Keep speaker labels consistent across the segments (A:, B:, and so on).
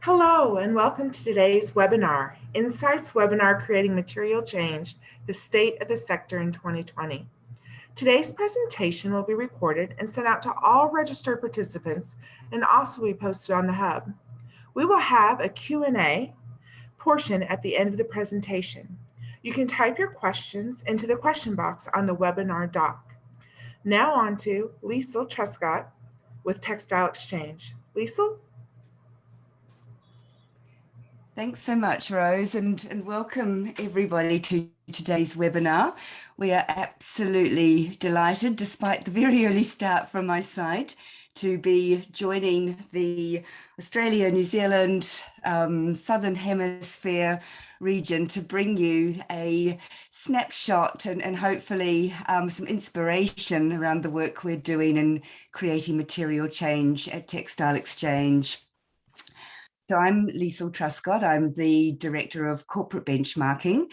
A: Hello and welcome to today's webinar, Insights Webinar Creating Material Change, the State of the Sector in 2020. Today's presentation will be recorded and sent out to all registered participants and also be posted on the Hub. We will have a Q&A portion at the end of the presentation. You can type your questions into the question box on the webinar doc. Now on to Liesl Truscott with Textile Exchange. Liesl?
B: Thanks so much, Rose, and welcome everybody to today's webinar. We are absolutely delighted, despite the very early start from my side, to be joining the Australia, New Zealand, Southern Hemisphere region to bring you a snapshot and hopefully some inspiration around the work we're doing in creating material change at Textile Exchange. So I'm Liesl Truscott. I'm the Director of Corporate Benchmarking,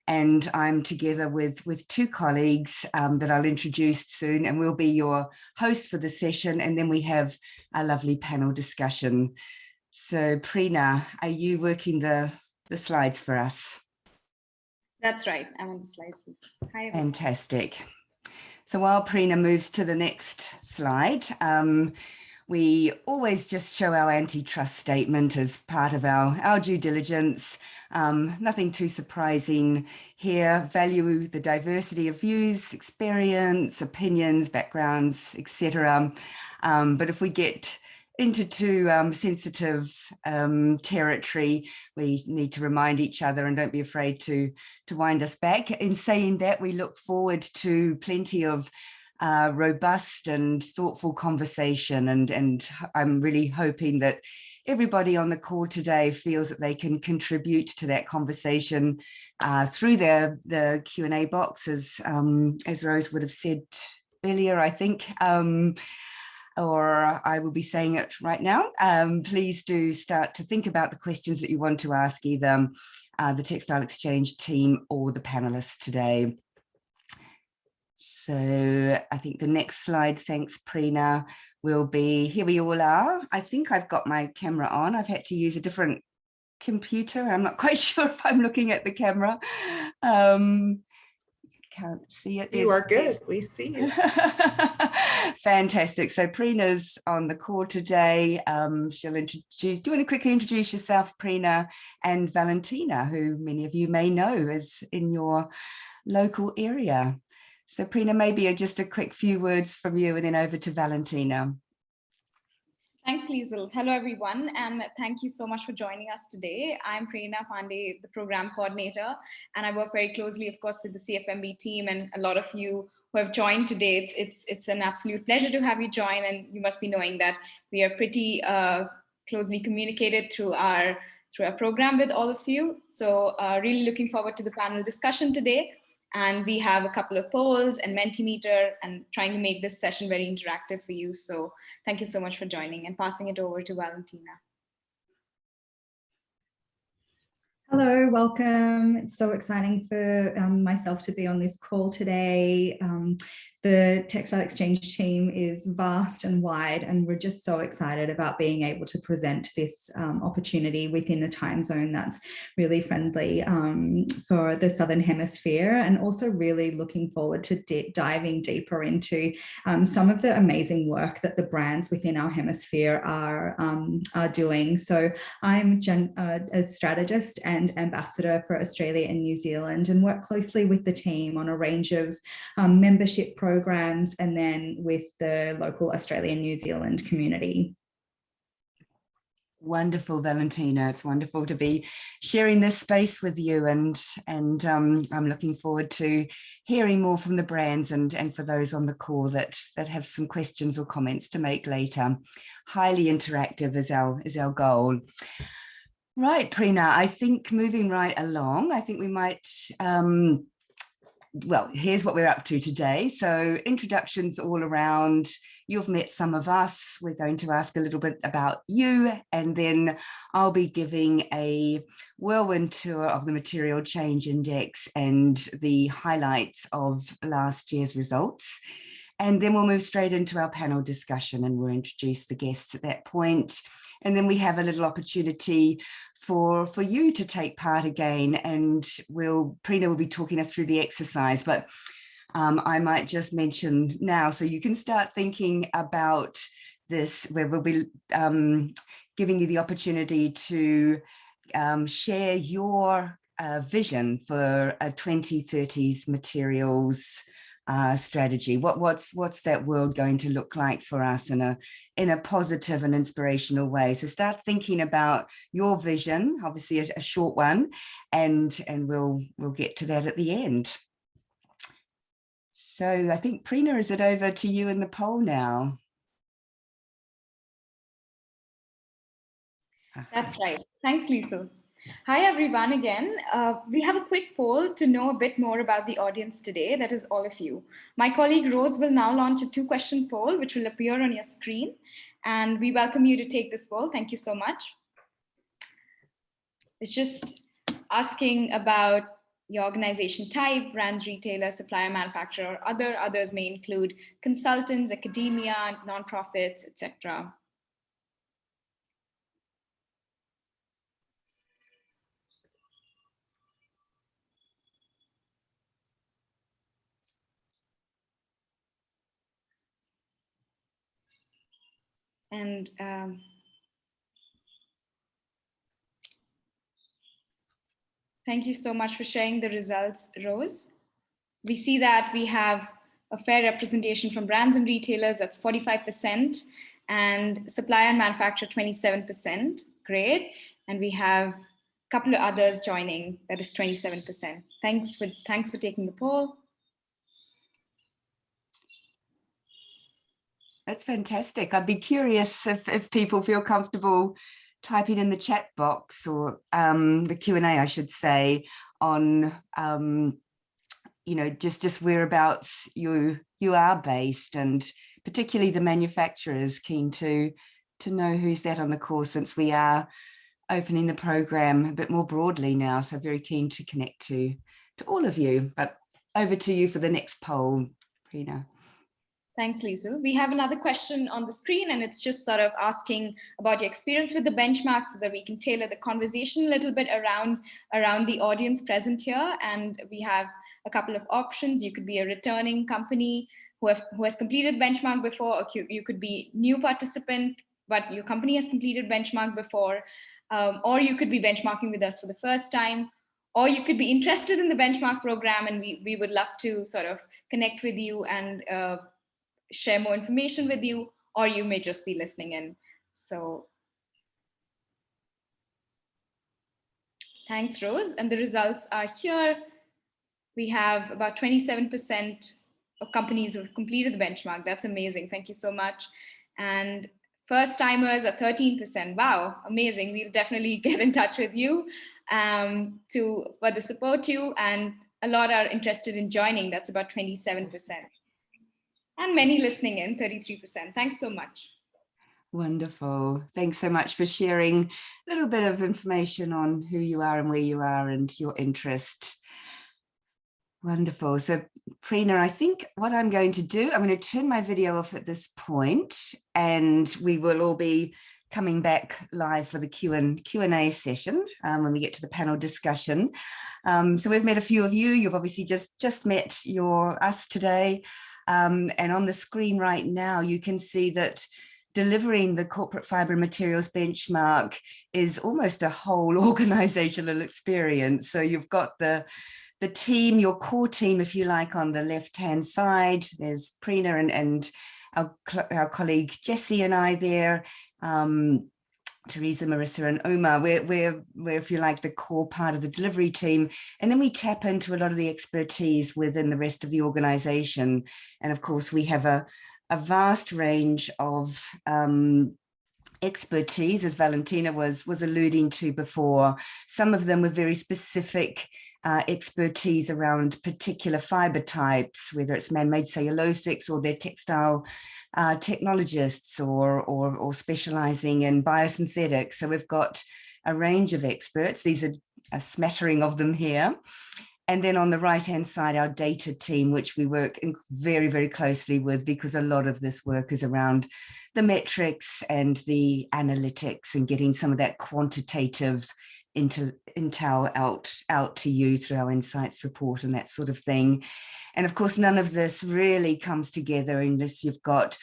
B: and I'm together with two colleagues that I'll introduce soon, and we'll be your hosts for the session, and then we have a lovely panel discussion. So Preena, are you working the slides for us?
C: That's right, I'm on the slides. Hi, everyone.
B: Fantastic. So while Preena moves to the next slide, we always just show our antitrust statement as part of our due diligence. Nothing too surprising here. Value the diversity of views, experience, opinions, backgrounds, etc. But if we get into too sensitive territory, we need to remind each other and don't be afraid to wind us back. In saying that, we look forward to plenty of robust and thoughtful conversation, and I'm really hoping that everybody on the call today feels that they can contribute to that conversation through the Q&A box, as Rose would have said earlier, I think, or I will be saying it right now. Please do start to think about the questions that you want to ask either the Textile Exchange team or the panelists today. So I think the next slide, thanks Preena, will be, here we all are. I think I've got my camera on. I've had to use a different computer. I'm not quite sure if I'm looking at the camera. Can't see it.
A: You are good, we see you.
B: Fantastic. So Preena's on the call today. She'll introduce, do you want to quickly introduce yourself, Preena, and Valentina, who many of you may know is in your local area. So Preena, maybe just a quick few words from you and then over to Valentina.
C: Thanks, Liesl. Hello, everyone, and thank you so much for joining us today. I'm Preena Pandey, the program coordinator, and I work very closely, of course, with the CFMB team and a lot of you who have joined today. It's an absolute pleasure to have you join, and you must be knowing that we are pretty closely communicated through our program with all of you. So really looking forward to the panel discussion today. And we have a couple of polls and Mentimeter and trying to make this session very interactive for you. So thank you so much for joining, and passing it over to Valentina.
D: Hello, welcome. It's so exciting for myself to be on this call today. The Textile Exchange team is vast and wide, and we're just so excited about being able to present this opportunity within a time zone that's really friendly for the Southern Hemisphere, and also really looking forward to diving deeper into some of the amazing work that the brands within our hemisphere are doing. So I'm a strategist and ambassador for Australia and New Zealand, and work closely with the team on a range of membership programs and then with the local Australian New Zealand community.
B: Wonderful, Valentina. It's wonderful to be sharing this space with you, and I'm looking forward to hearing more from the brands and for those on the call that have some questions or comments to make later. Highly interactive is our goal. Right, Preena, I think moving right along, I think we might, well, here's what we're up to today. So introductions all around. You've met some of us. We're going to ask a little bit about you, and then I'll be giving a whirlwind tour of the Material Change Index and the highlights of last year's results. And then we'll move straight into our panel discussion, and we'll introduce the guests at that point. and then we have a little opportunity for you to take part again, and Prina will be talking us through the exercise, but I might just mention now, so you can start thinking about this, where we'll be giving you the opportunity to share your vision for a 2030s materials strategy. What's that world going to look like for us in a positive and inspirational way? So start thinking about your vision, obviously a short one, and we'll get to that at the end. So I think, Prina, is it over to you in the poll now?
C: That's right. Thanks, Lisa. Hi, everyone, again. We have a quick poll to know a bit more about the audience today, that is all of you. My colleague Rose will now launch a 2-question poll, which will appear on your screen. And we welcome you to take this poll. Thank you so much. It's just asking about your organization type, brands, retailer, supplier, manufacturer, others may include consultants, academia, nonprofits, etc. And thank you so much for sharing the results, Rose. We see that we have a fair representation from brands and retailers, that's 45%, and supplier and manufacturer, 27%. Great. And we have a couple of others joining, that is 27%. Thanks for taking the poll.
B: That's fantastic. I'd be curious if people feel comfortable typing in the chat box, or the Q&A, I should say, on just whereabouts you are based, and particularly the manufacturers, keen to know who's that on the call, since we are opening the program a bit more broadly now. So very keen to connect to all of you. But over to you for the next poll, Prina.
C: Thanks, Lisa. We have another question on the screen, and it's just sort of asking about your experience with the benchmarks so that we can tailor the conversation a little bit around the audience present here. And we have a couple of options. You could be a returning company who has completed benchmark before, or you could be new participant, but your company has completed benchmark before, or you could be benchmarking with us for the first time, or you could be interested in the benchmark program, and we would love to sort of connect with you and share more information with you, or you may just be listening in. So thanks, Rose. And the results are here. We have about 27% of companies who have completed the benchmark. That's amazing. Thank you so much. And first timers are 13%. Wow, amazing. We'll definitely get in touch with you to further support you. And a lot are interested in joining. That's about 27%. And many listening in, 33%. Thanks so much.
B: Wonderful. Thanks so much for sharing a little bit of information on who you are and where you are and your interest. Wonderful. So Prina, I think what I'm going to do, I'm going to turn my video off at this point, and we will all be coming back live for the Q&A session when we get to the panel discussion. So we've met a few of you. You've obviously just met us today. And on the screen right now, you can see that delivering the corporate fiber materials benchmark is almost a whole organizational experience. So you've got the team, your core team, if you like, on the left-hand side. There's Prina and our colleague Jessie and I there, Teresa, Marissa, and Uma. We're, if you like, the core part of the delivery team. And then we tap into a lot of the expertise within the rest of the organization. And of course, we have a vast range of expertise, as Valentina was alluding to before. Some of them with very specific expertise around particular fiber types, whether it's man-made cellulosics, or they're textile technologists, or specializing in biosynthetics. So we've got a range of experts. These are a smattering of them here. And then on the right-hand side, our data team, which we work very, very closely with, because a lot of this work is around the metrics and the analytics and getting some of that quantitative intel out to you through our insights report and that sort of thing. And of course, none of this really comes together unless you've got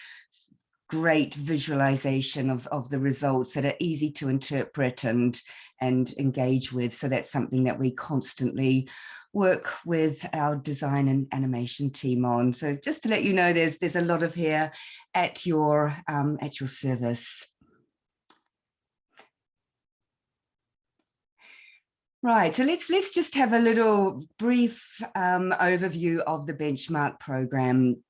B: great visualization of the results that are easy to interpret and engage with. So that's something that we constantly work with our design and animation team on. So just to let you know, there's a lot of here at your service. Right, so let's just have a little brief overview of the benchmark program.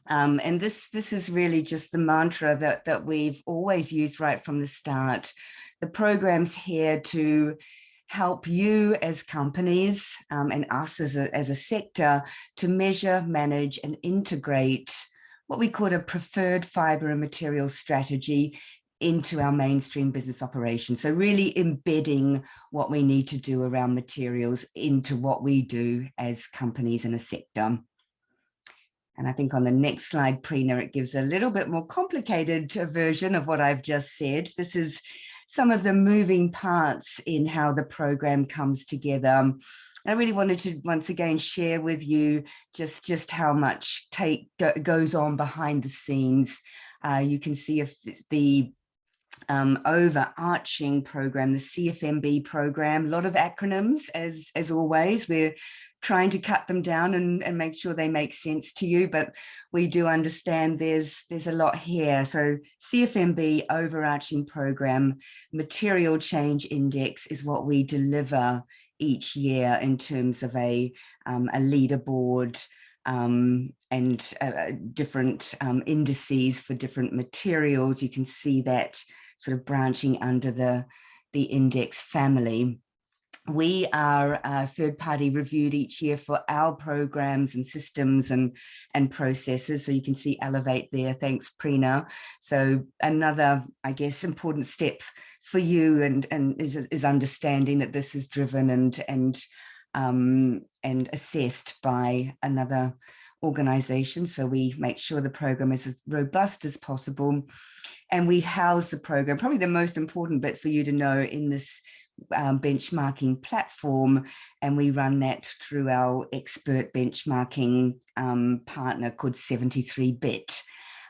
B: And this is really just the mantra that we've always used right from the start. The program's here to help you as companies and us as a sector to measure, manage, and integrate what we call a preferred fiber and material strategy into our mainstream business operations. So really embedding what we need to do around materials into what we do as companies in a sector. And I think on the next slide, Prina, it gives a little bit more complicated version of what I've just said. This is some of the moving parts in how the program comes together. I really wanted to once again share with you just how much goes on behind the scenes. You can see if the overarching program, the CFMB program, a lot of acronyms as always. We're trying to cut them down and make sure they make sense to you, but we do understand there's a lot here. So CFMB, overarching program, material change index is what we deliver each year in terms of a leaderboard and different indices for different materials. You can see that sort of branching under the index family. We are third-party reviewed each year for our programs and systems and processes. So you can see Elevate there. Thanks, Prina. So another, I guess, important step for you and is understanding that this is driven and assessed by another organization. So we make sure the program is as robust as possible. And we house the program, probably the most important bit for you to know, in this benchmarking platform, and we run that through our expert benchmarking partner called 73bit.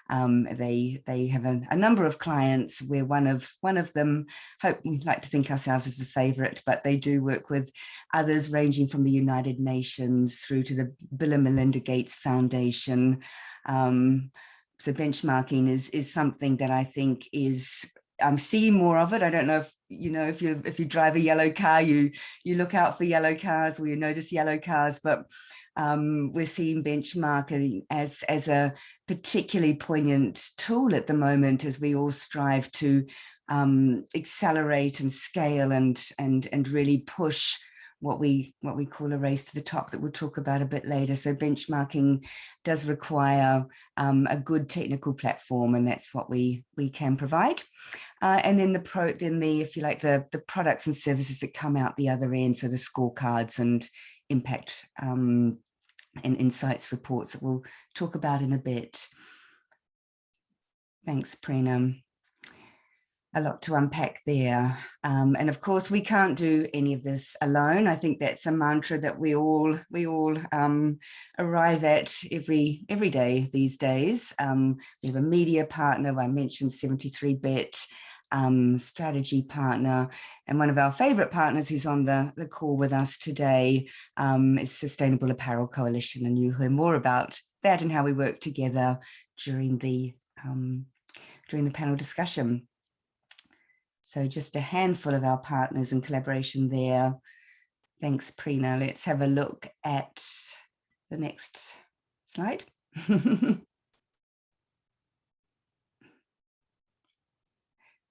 B: They have a number of clients. We're one of them. We like to think ourselves as a favorite, but they do work with others ranging from the United Nations through to the Bill and Melinda Gates Foundation. So benchmarking is something that I think is, I'm seeing more of it. I don't know if if you drive a yellow car, you look out for yellow cars, or you notice yellow cars, but we're seeing benchmarking as a particularly poignant tool at the moment as we all strive to accelerate and scale and really push what we call a race to the top that we'll talk about a bit later. So benchmarking does require a good technical platform, and that's what we can provide. And then if you like, the products and services that come out the other end, so the scorecards and impact and insights reports that we'll talk about in a bit. Thanks, Prina. A lot to unpack there. And of course, we can't do any of this alone. I think that's a mantra that we all arrive at every day these days. We have a media partner. I mentioned 73bit, strategy partner, and one of our favorite partners who's on the call with us today is Sustainable Apparel Coalition, and you'll hear more about that and how we work together during the panel discussion. So just a handful of our partners and collaboration there. Thanks, Prina. Let's have a look at the next slide.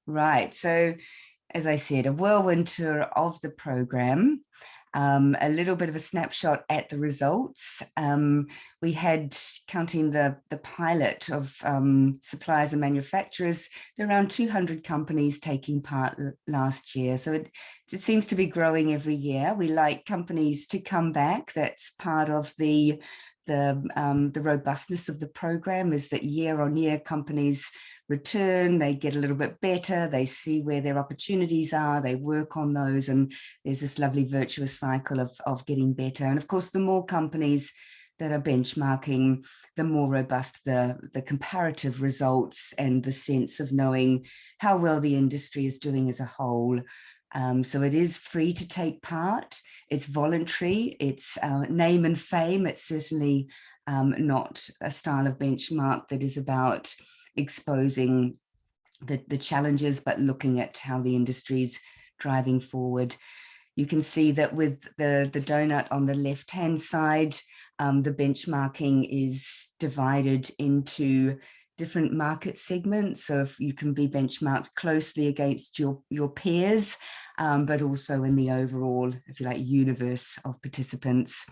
B: Right, so as I said, a whirlwind tour of the program. A little bit of a snapshot at the results. We had, counting the pilot of suppliers and manufacturers, there are around 200 companies taking part last year. So it seems to be growing every year. We like companies to come back. That's part of the robustness of the program, is that year on year companies return, they get a little bit better, they see where their opportunities are, they work on those, and there's this lovely virtuous cycle of getting better. And of course, the more companies that are benchmarking, the more robust the comparative results and the sense of knowing how well the industry is doing as a whole. So it is free to take part, it's voluntary, it's name and fame. It's certainly not a style of benchmark that is about exposing the challenges, but looking at how the industry's driving forward. You can see that with the donut on the left-hand side, the benchmarking is divided into different market segments. So if you can be benchmarked closely against your peers, but also in the overall, if you like, universe of participants.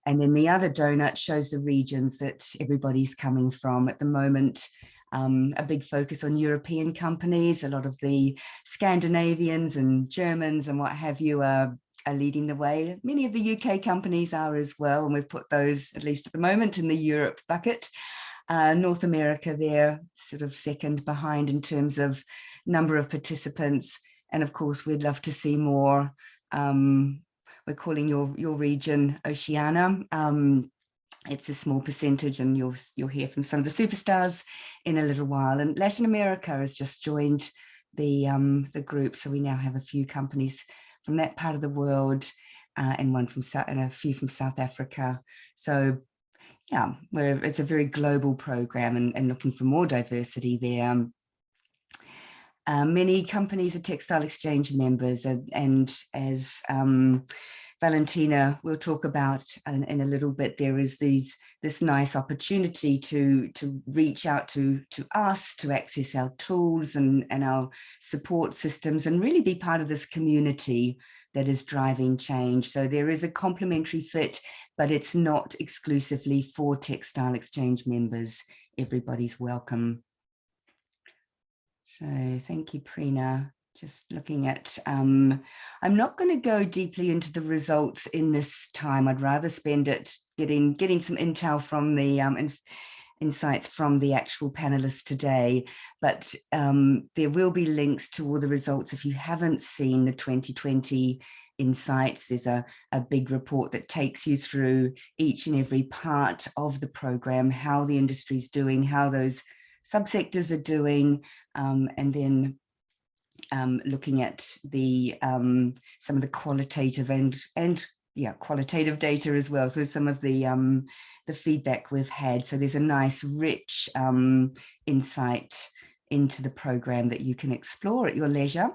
B: And then the other donut shows the regions that everybody's coming from. At the moment, a big focus on European companies. A lot of the Scandinavians and Germans and what have you are leading the way. Many of the UK companies are as well, and we've put those, at least at the moment, in the Europe bucket. North America, they're sort of second behind in terms of number of participants. And of course, we'd love to see more. We're calling your region Oceania. It's a small percentage, and you'll hear from some of the superstars in a little while. And Latin America has just joined the group, so we now have a few companies from that part of the world, and a few from South Africa. So yeah, it's a very global program, and looking for more diversity there. Many companies are Textile Exchange members, and as Valentina will talk about in a little bit, there is this nice opportunity to reach out to us, to access our tools and our support systems, and really be part of this community that is driving change. So there is a complementary fit, but it's not exclusively for Textile Exchange members. Everybody's welcome. So thank you, Prina. Just looking at, I'm not going to go deeply into the results in this time. I'd rather spend it getting some intel from the insights from the actual panelists today, but there will be links to all the results. If you haven't seen the 2020 insights, there's a big report that takes you through each and every part of the program, how the industry's doing, how those subsectors are doing, and then looking at the some of the qualitative and qualitative data as well. So some of the feedback we've had. So there's a nice, rich insight into the program that you can explore at your leisure.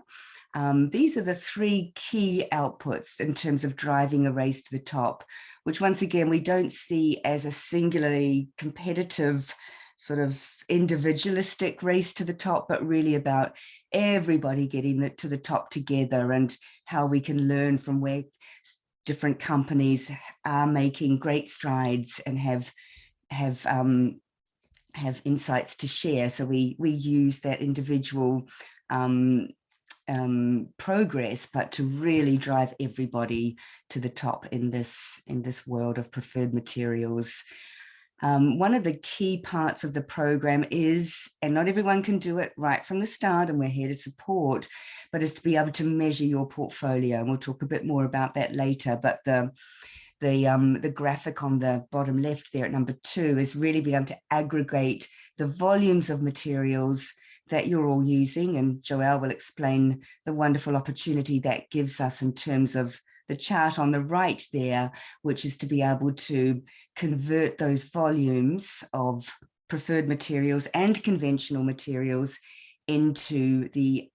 B: These are the three key outputs in terms of driving a race to the top, which once again, we don't see as a singularly competitive sort of individualistic race to the top, but really about everybody getting to the top together, and how we can learn from where different companies are making great strides and have insights to share. So we use that individual progress, but to really drive everybody to the top in this world of preferred materials. One of the key parts of the program is, and not everyone can do it right from the start, and we're here to support, but is to be able to measure your portfolio. And we'll talk a bit more about that later. But the graphic on the bottom left there at number 2 is really being able to aggregate the volumes of materials that you're all using. And Joelle will explain the wonderful opportunity that gives us in terms of the chart on the right there, which is to be able to convert those volumes of preferred materials and conventional materials into the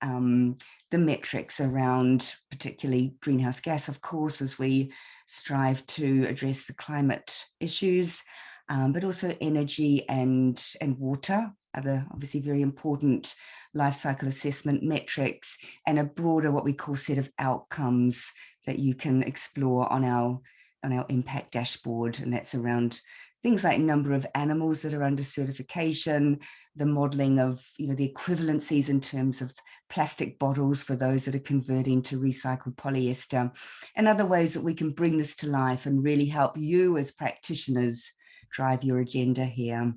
B: metrics around particularly greenhouse gas, of course, as we strive to address the climate issues, but also energy and water, other obviously very important life cycle assessment metrics, and a broader what we call set of outcomes that you can explore on our impact dashboard, and that's around things like number of animals that are under certification, the modeling of the equivalencies in terms of plastic bottles for those that are converting to recycled polyester, and other ways that we can bring this to life and really help you as practitioners drive your agenda here.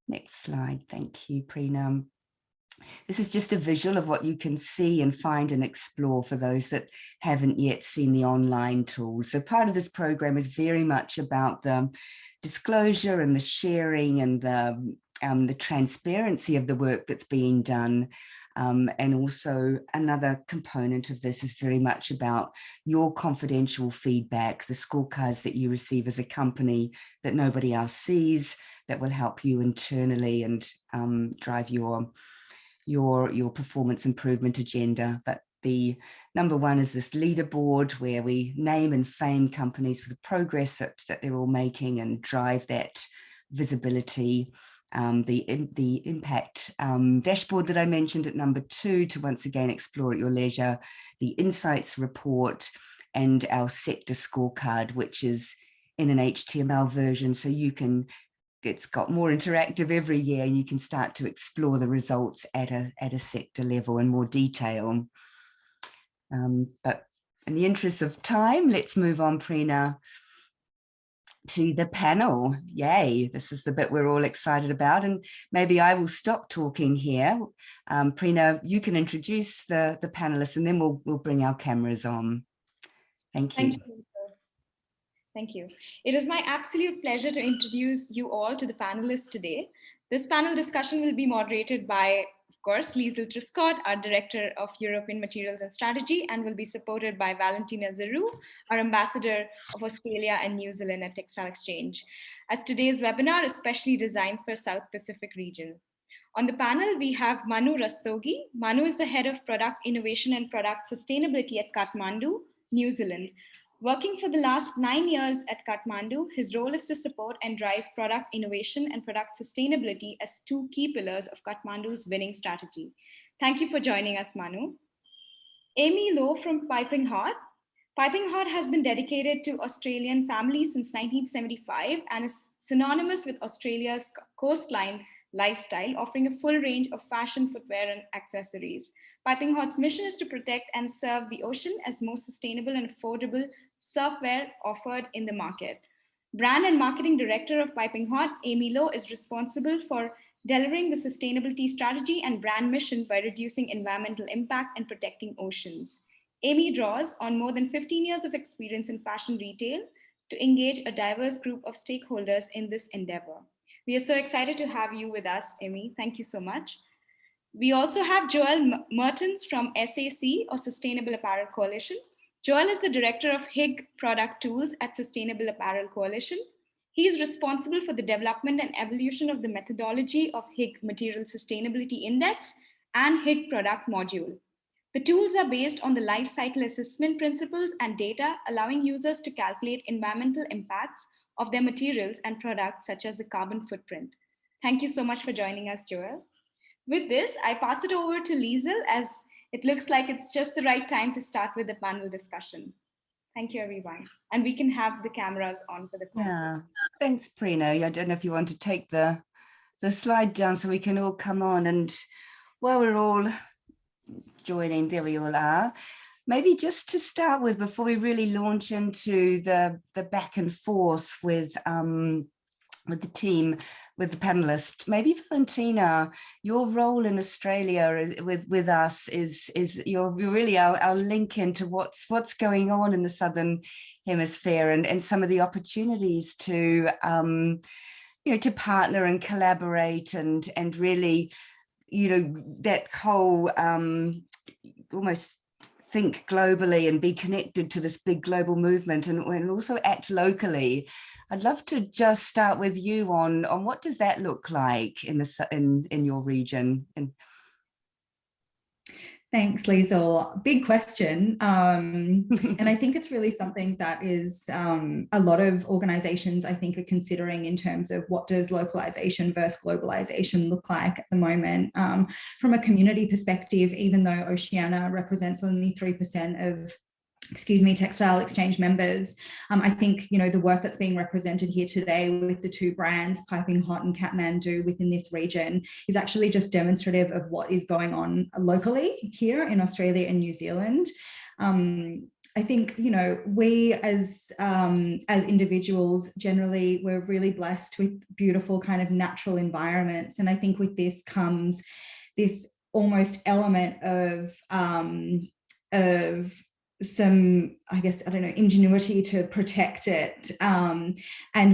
B: Next slide. Thank you, Preena. This is just a visual of what you can see and find and explore for those that haven't yet seen the online tool. So part of this program is very much about the disclosure and the sharing and the transparency of the work that's being done. And also another component of this is very much about your confidential feedback, the scorecards that you receive as a company that nobody else sees, that will help you internally and drive your performance improvement agenda. But the number one is this leaderboard where we name and fame companies for the progress that they're all making and drive that visibility. The impact dashboard that I mentioned at number 2 to once again explore at your leisure, the insights report, and our sector scorecard, which is in an HTML version, so you can, it's got more interactive every year, and you can start to explore the results at a sector level in more detail. But in the interest of time, let's move on, Preena, to the panel. Yay, this is the bit we're all excited about, and maybe I will stop talking here. Preena, you can introduce the panelists, and then we'll bring our cameras on. Thank you.
C: Thank you. It is my absolute pleasure to introduce you all to the panelists today. This panel discussion will be moderated by, of course, Liesl Trescott, our Director of European Materials and Strategy, and will be supported by Valentina Zaru, our Ambassador of Australia and New Zealand at Textile Exchange, as today's webinar is specially designed for South Pacific region. On the panel, we have Manu Rastogi. Manu is the Head of Product Innovation and Product Sustainability at Kathmandu, New Zealand. Working for the last 9 years at Kathmandu, his role is to support and drive product innovation and product sustainability as 2 key pillars of Kathmandu's winning strategy. Thank you for joining us, Manu. Amy Lowe from Piping Hot. Piping Hot has been dedicated to Australian families since 1975 and is synonymous with Australia's coastline lifestyle, offering a full range of fashion, footwear, and accessories. Piping Hot's mission is to protect and serve the ocean as most sustainable and affordable surfwear offered in the market. Brand and Marketing Director of Piping Hot, Amy Lowe, is responsible for delivering the sustainability strategy and brand mission by reducing environmental impact and protecting oceans. Amy draws on more than 15 years of experience in fashion retail to engage a diverse group of stakeholders in this endeavor. We are so excited to have you with us, Amy. Thank you so much. We also have Joel Mertens from SAC, or Sustainable Apparel Coalition. Joel is the Director of HIG Product Tools at Sustainable Apparel Coalition. He is responsible for the development and evolution of the methodology of HIG Material Sustainability Index and HIG Product Module. The tools are based on the life cycle assessment principles and data, allowing users to calculate environmental impacts of their materials and products, such as the carbon footprint. Thank you so much for joining us, Joel. With this, I pass it over to Liesl, as it looks like it's just the right time to start with the panel discussion. Thank you, everyone. And we can have the cameras on for the panel.
B: Yeah, thanks, Preena. I don't know if you want to take the slide down so we can all come on, and while we're all joining, there we all are. Maybe just to start with, before we really launch into the back and forth with the team, with the panelists, maybe Valentina, your role in Australia with us is you're really our link into what's going on in the Southern Hemisphere, and some of the opportunities to to partner and collaborate and really that whole almost think globally and be connected to this big global movement, and also act locally. I'd love to just start with you on what does that look like in your region.
D: Thanks, Liesl. Big question. And I think it's really something that is a lot of organizations, I think, are considering in terms of what does localization versus globalization look like at the moment. From a community perspective, even though Oceania represents only 3% of textile exchange members. I think, the work that's being represented here today with the two brands, Piping Hot and Kathmandu, within this region is actually just demonstrative of what is going on locally here in Australia and New Zealand. I think, we as individuals, generally, we're really blessed with beautiful kind of natural environments. And I think with this comes this almost element of some, I guess, I don't know, ingenuity to protect it. And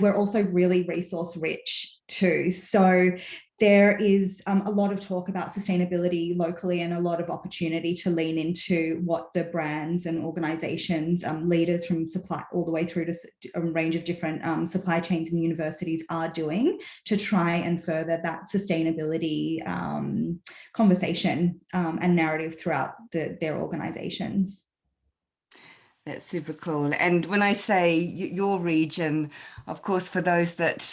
D: we're also really resource rich too. So there is a lot of talk about sustainability locally and a lot of opportunity to lean into what the brands and organizations, leaders from supply all the way through to a range of different supply chains and universities are doing to try and further that sustainability conversation and narrative throughout their organizations.
B: That's super cool. And when I say your region, of course, for those that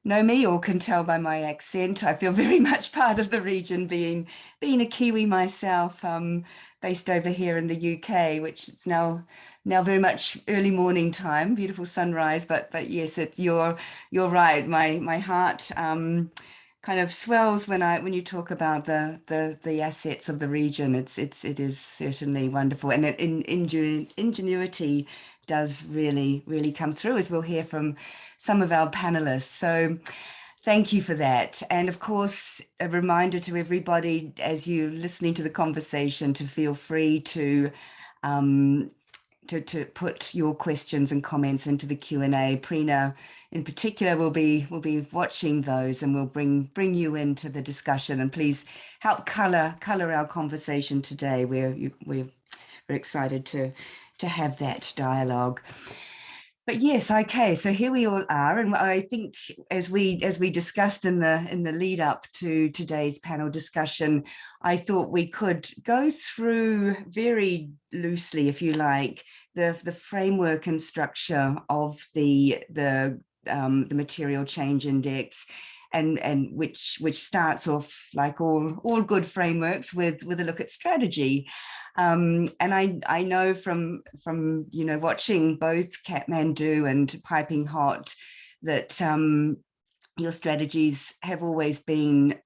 B: know me or can tell by my accent, I feel very much part of the region, being a Kiwi myself, based over here in the UK, which it's now very much early morning time, beautiful sunrise. But yes, it's you're right. My heart kind of swells when you talk about the assets of the region. It is certainly wonderful, and that ingenuity does really come through, as we'll hear from some of our panelists. So thank you for that. And of course, a reminder to everybody as you're listening to the conversation to feel free to put your questions and comments into the Q&A. Prina in particular will be watching those, and we'll bring you into the discussion, and please help color our conversation today. We're excited to have that dialogue. But yes, okay, so here we all are, and I think as we discussed in the lead up to today's panel discussion, I thought we could go through very loosely, if you like, the framework and structure of the material change index, and which starts off, like all good frameworks, with a look at strategy. And I know from watching both Kathmandu and Piping Hot that your strategies have always been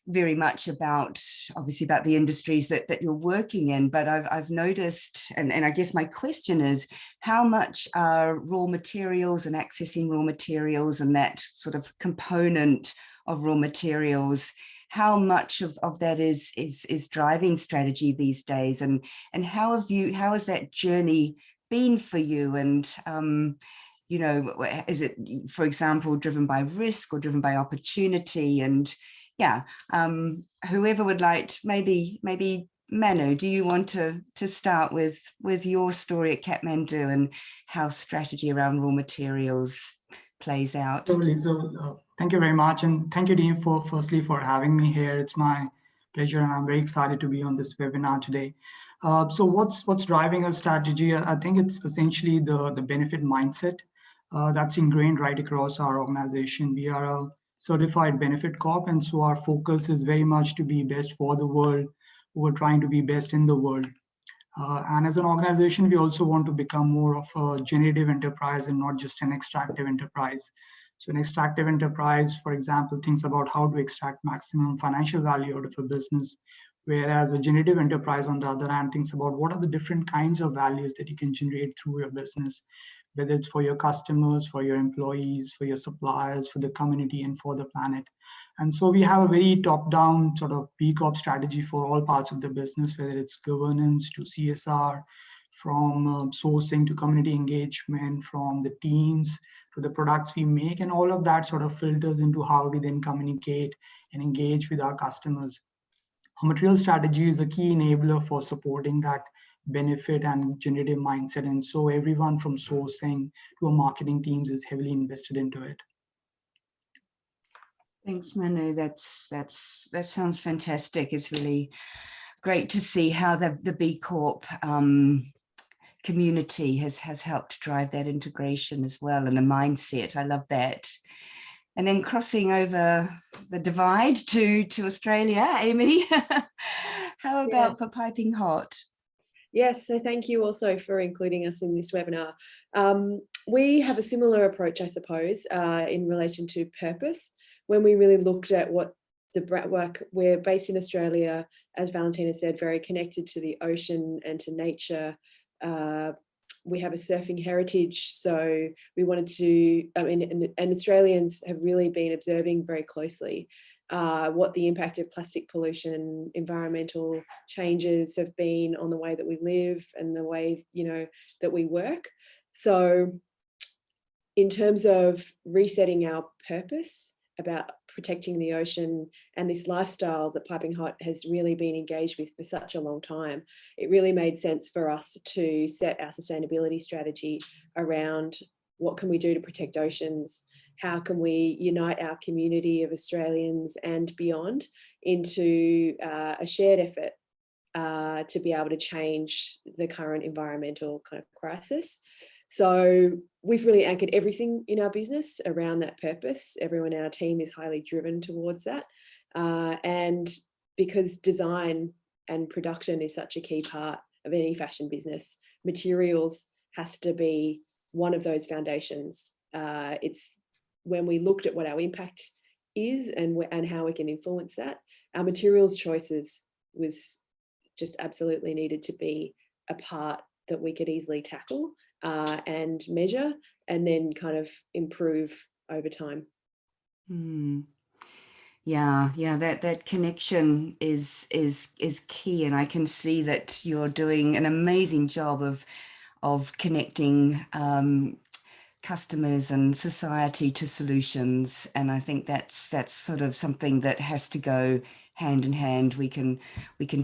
B: very much about the industries that you're working in. But I've noticed, and I guess my question is, how much are raw materials and accessing raw materials and that sort of component of raw materials, how much of that is driving strategy these days, and how has that journey been for you? And is it, for example, driven by risk or driven by opportunity? And yeah, whoever would like, maybe Manu, do you want to start with your story at Kathmandu and how strategy around raw materials plays out?
E: Totally. So thank you very much, and thank you, Dean, firstly for having me here. It's my pleasure, and I'm very excited to be on this webinar today. So what's driving our strategy? I think it's essentially the benefit mindset that's ingrained right across our organization. We are a certified benefit corp, and so our focus is very much to be best for the world. We're trying to be best in the world. And as an organization, we also want to become more of a generative enterprise and not just an extractive enterprise. So an extractive enterprise, for example, thinks about how to extract maximum financial value out of a business, whereas a generative enterprise, on the other hand, thinks about what are the different kinds of values that you can generate through your business, whether it's for your customers, for your employees, for your suppliers, for the community, and for the planet. And so we have a very top-down sort of B Corp strategy for all parts of the business, whether it's governance to CSR, from sourcing to community engagement, from the teams to the products we make, and all of that sort of filters into how we then communicate and engage with our customers. Our material strategy is a key enabler for supporting that benefit and generative mindset, and so everyone from sourcing to our marketing teams is heavily invested into it.
B: Thanks, Manu. That sounds fantastic. It's really great to see how the B Corp community has helped drive that integration as well, and the mindset. I love that. And then crossing over the divide to Australia, Amy, how about for Piping Hot?
F: Yes, so thank you also for including us in this webinar. We have a similar approach, I suppose, in relation to purpose. When we really looked at what the work, we're based in Australia, as Valentina said, very connected to the ocean and to nature. We have a surfing heritage, so we wanted to, and Australians have really been observing very closely what the impact of plastic pollution, environmental changes have been on the way that we live and the way, that we work. So in terms of resetting our purpose about protecting the ocean and this lifestyle that Piping Hot has really been engaged with for such a long time, it really made sense for us to set our sustainability strategy around what can we do to protect oceans, how can we unite our community of Australians and beyond into a shared effort to be able to change the current environmental kind of crisis. So we've really anchored everything in our business around that purpose. Everyone in our team is highly driven towards that. And because design and production is such a key part of any fashion business, materials has to be one of those foundations. It's when we looked at what our impact is and how we can influence that, our materials choices was just absolutely needed to be a part that we could easily tackle and measure and then kind of improve over time.
B: Yeah, that connection is key, and I can see that you're doing an amazing job of connecting customers and society to solutions, and I think that's sort of something that has to go hand in hand. We can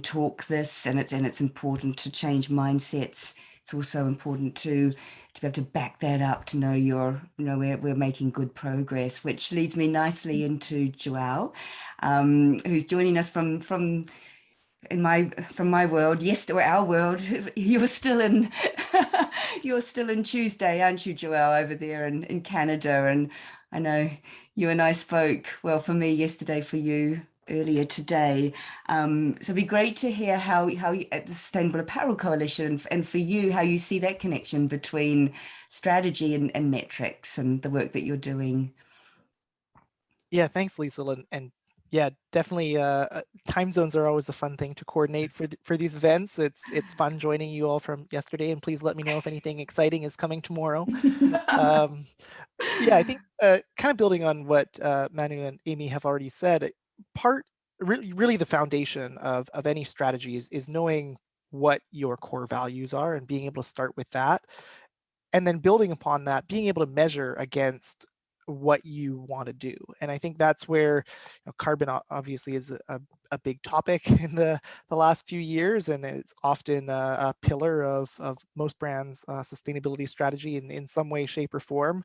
B: talk this, and it's important to change mindsets. It's also important to be able to back that up, to know we're making good progress, which leads me nicely into Joao, who's joining us from my world, yes, or our world. You're still in Tuesday, aren't you, Joao, over there in Canada? And I know you and I spoke, well, for me yesterday, for you earlier today. So it'd be great to hear how you, at the Sustainable Apparel Coalition, and for you, how you see that connection between strategy and metrics and the work that you're doing.
G: Yeah, thanks, Lisa. And yeah, definitely time zones are always a fun thing to coordinate for these events. It's fun joining you all from yesterday, and please let me know if anything exciting is coming tomorrow. Yeah, I think kind of building on what Manu and Amy have already said, really the foundation of any strategy is knowing what your core values are and being able to start with that, and then building upon that, being able to measure against what you want to do. And I think that's where carbon obviously is a big topic in the last few years, and it's often a pillar of most brands' sustainability strategy in some way, shape, or form.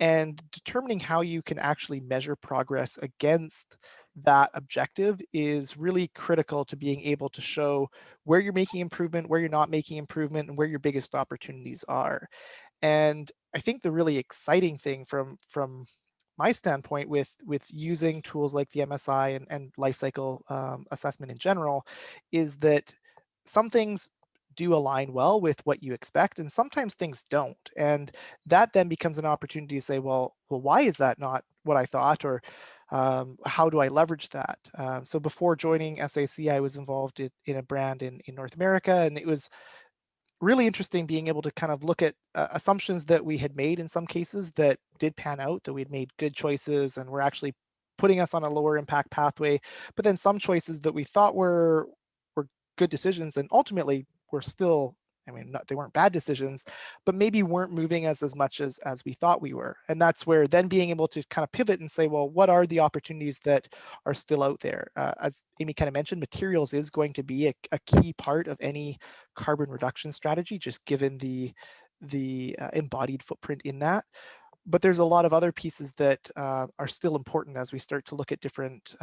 G: And determining how you can actually measure progress against that objective is really critical to being able to show where you're making improvement, where you're not making improvement, and where your biggest opportunities are. And I think the really exciting thing from my standpoint with using tools like the MSI and life cycle assessment in general is that some things do align well with what you expect, and sometimes things don't. And that then becomes an opportunity to say, well, why is that not what I thought? Or how do I leverage that? So before joining SAC, I was involved in a brand in North America, and it was really interesting being able to kind of look at assumptions that we had made in some cases that did pan out, that we'd made good choices and were actually putting us on a lower impact pathway. But then some choices that we thought were good decisions and ultimately were still, they weren't bad decisions, but maybe weren't moving us as much as we thought we were. And that's where then being able to kind of pivot and say, well, what are the opportunities that are still out there? As Amy kind of mentioned, materials is going to be a key part of any carbon reduction strategy, just given the embodied footprint in that. But there's a lot of other pieces that are still important as we start to look at different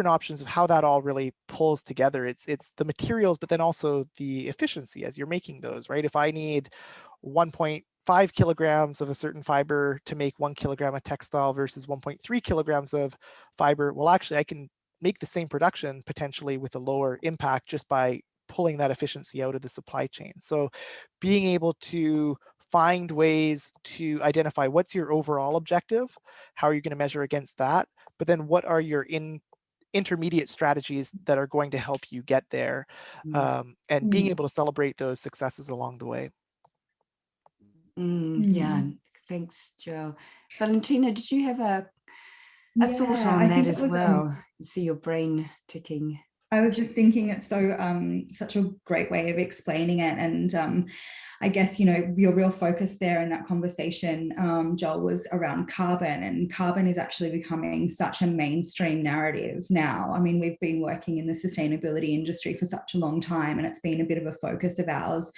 G: options of how that all really pulls together. It's the materials, but then also the efficiency as you're making those, right? If I need 1.5 kilograms of a certain fiber to make 1 kilogram of textile versus 1.3 kilograms of fiber, well, actually I can make the same production potentially with a lower impact just by pulling that efficiency out of the supply chain. So being able to find ways to identify what's your overall objective, how are you going to measure against that, but then what are your intermediate strategies that are going to help you get there, and being able to celebrate those successes along the way.
B: Yeah, thanks, Joe. Valentina, did you have a thought on
D: I
B: that
D: think
B: as well? I see your brain ticking.
D: I was just thinking it's so such a great way of explaining it, and I guess, you know, your real focus there in that conversation, Joel, was around carbon, and carbon is actually becoming such a mainstream narrative now. I mean, we've been working in the sustainability industry for such a long time, and it's been a bit of a focus of ours